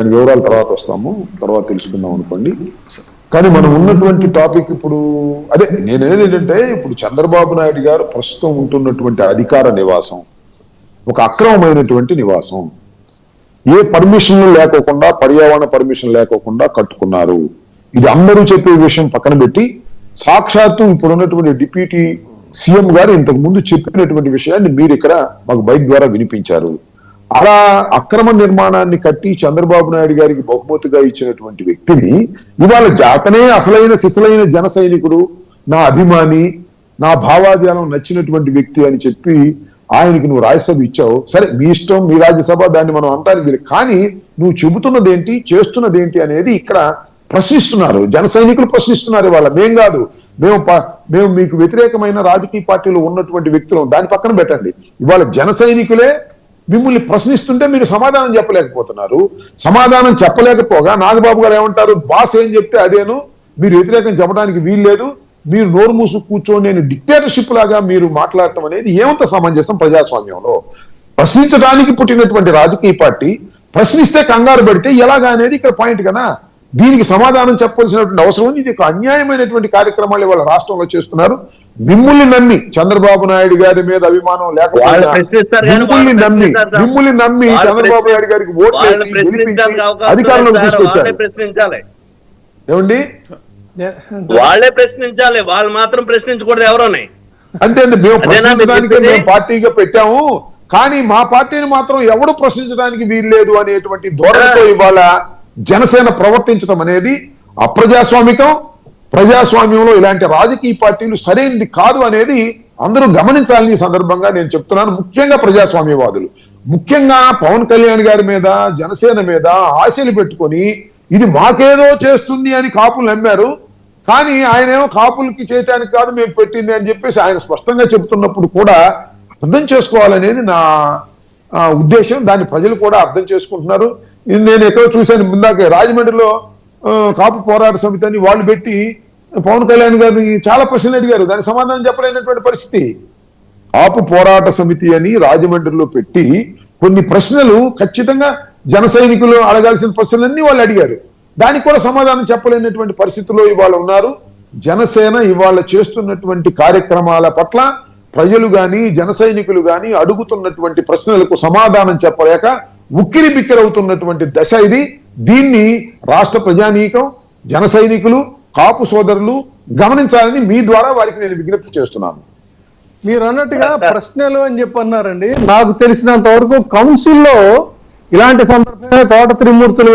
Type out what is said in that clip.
దాని వివరాల తర్వాత వస్తాము, తర్వాత తెలుసుకుందాం అనుకోండి. కానీ మనం ఉన్నటువంటి టాపిక్ ఇప్పుడు అదే నేనేది ఏంటంటే, ఇప్పుడు చంద్రబాబు నాయుడు గారు ప్రస్తుతం ఉంటున్నటువంటి అధికార నివాసం ఒక అక్రమమైనటువంటి నివాసం. ఏ పర్మిషన్లు లేకోకుండా, పర్యావరణ పర్మిషన్ లేకోకుండా కట్టుకున్నారు. ఇది అందరూ చెప్పే విషయం పక్కన పెట్టి, సాక్షాత్తు ఇప్పుడు ఉన్నటువంటి డిప్యూటీ సీఎం గారు ఇంతకు ముందు చెప్పినటువంటి విషయాన్ని మీరు ఇక్కడ మాకు బైక్ ద్వారా వినిపించారు. అలా అక్రమ నిర్మాణాన్ని కట్టి చంద్రబాబు నాయుడు గారికి బహుమతిగా ఇచ్చినటువంటి వ్యక్తిని ఇవాళ జాతనే అసలైన సిసలైన జన సైనికుడు, నా అభిమాని, నా భావాజాలం నచ్చినటువంటి వ్యక్తి అని చెప్పి ఆయనకి నువ్వు రాజ్యసభ ఇచ్చావు. సరే, మీ ఇష్టం, మీ రాజ్యసభ, దాన్ని మనం అంటానికి వీలు. కానీ నువ్వు చెబుతున్నదేంటి, చేస్తున్నదేంటి అనేది ఇక్కడ ప్రశ్నిస్తున్నారు. జన సైనికులు ప్రశ్నిస్తున్నారు. ఇవాళ మేం కాదు, మేము మీకు వ్యతిరేకమైన రాజకీయ పార్టీలు ఉన్నటువంటి వ్యక్తులు, దాని పక్కన పెట్టండి. ఇవాళ జన సైనికులే మిమ్మల్ని ప్రశ్నిస్తుంటే మీరు సమాధానం చెప్పలేకపోతున్నారు. సమాధానం చెప్పలేకపోగా నాగబాబు గారు ఏమంటారు, బాస్ ఏం చెప్తే అదేను, మీరు వ్యతిరేకం చెప్పడానికి వీలు లేదు, మీరు నోరు మూసు కూర్చొని నేను డిక్టేటర్షిప్ లాగా మీరు మాట్లాడటం అనేది ఏమంత సమంజసం ప్రజాస్వామ్యంలో? ప్రశ్నించడానికి పుట్టినటువంటి రాజకీయ పార్టీ ప్రశ్నిస్తే కంగారు పడితే ఎలాగా అనేది ఇక్కడ పాయింట్ కదా. దీనికి సమాధానం చెప్పాల్సినటువంటి అవసరం ఉంది. ఇది ఒక అన్యాయమైనటువంటి కార్యక్రమాలు ఇవాళ రాష్ట్రంలో చేస్తున్నారు. మిమ్మల్ని నమ్మి, చంద్రబాబు నాయుడు గారి మీద అభిమానం లేకపోతే మిమ్మల్ని నమ్మి చంద్రబాబు నాయుడు గారికి ఓట్లు వేసి గెలిపించి అధికారంలోకి తీసుకొచ్చారు. ఏమండి, వాళ్ళే ప్రశ్నించాలి, వాళ్ళు మాత్రం ప్రశ్నించకూడదు ఎవరోనే. అంతే అండి, మేము ప్రశ్నించడానికి మేము పార్టీగా పెట్టాము, కానీ మా పార్టీని మాత్రం ఎవడు ప్రశ్నించడానికి వీల్లేదు అనేటువంటి ధోరణితో ఇవాళ జనసేన ప్రవర్తించడం అనేది అప్రజాస్వామికం. ప్రజాస్వామ్యంలో ఇలాంటి రాజకీయ పార్టీలు సరైనది కాదు అనేది అందరూ గమనించాలని ఈ సందర్భంగా నేను చెప్తున్నాను. ముఖ్యంగా ప్రజాస్వామ్యవాదులు, ముఖ్యంగా పవన్ కళ్యాణ్ గారి మీద, జనసేన మీద ఆశలు పెట్టుకొని ఇది మాకేదో చేస్తుంది అని కాపులు నమ్మారు. కానీ ఆయన ఏమో కాపులకి చేయటానికి కాదు మేము పెట్టింది అని చెప్పేసి ఆయన స్పష్టంగా చెబుతున్నప్పుడు కూడా అర్థం చేసుకోవాలనేది నా ఉద్దేశం. దాన్ని ప్రజలు కూడా అర్థం చేసుకుంటున్నారు. నేను ఎక్కడో చూశాను, ముందాక రాజమండ్రిలో కాపు పోరాట సమితి అని వాళ్ళు పెట్టి పవన్ కళ్యాణ్ గారిని చాలా ప్రశ్నలు అడిగారు, దానికి సమాధానం చెప్పలేనటువంటి పరిస్థితి. కాపు పోరాట సమితి అని రాజమండ్రిలో పెట్టి కొన్ని ప్రశ్నలు ఖచ్చితంగా జన సైనికులు అడగాల్సిన ప్రశ్నలన్నీ వాళ్ళు అడిగారు, దానికి కూడా సమాధానం చెప్పలేనటువంటి పరిస్థితిలో ఇవాళ ఉన్నారు. జనసేన ఇవాళ చేస్తున్నటువంటి కార్యక్రమాల పట్ల ప్రజలు గాని, జన సైనికులు గాని అడుగుతున్నటువంటి ప్రశ్నలకు సమాధానం చెప్పలేక ఉక్కిరి బిక్కిరవుతున్నటువంటి దశ ఇది. దీన్ని రాష్ట్ర ప్రజానీకం, జన సైనికులు, కాపు సోదరులు గమనించాలని మీ ద్వారా వారికి నేను విజ్ఞప్తి చేస్తున్నాను. మీరు అన్నట్టుగా ప్రశ్నలు అని చెప్పి అన్నారండి. నాకు తెలిసినంత వరకు కౌన్సిల్లో ఇలాంటి సందర్భంగా తోట త్రిమూర్తులు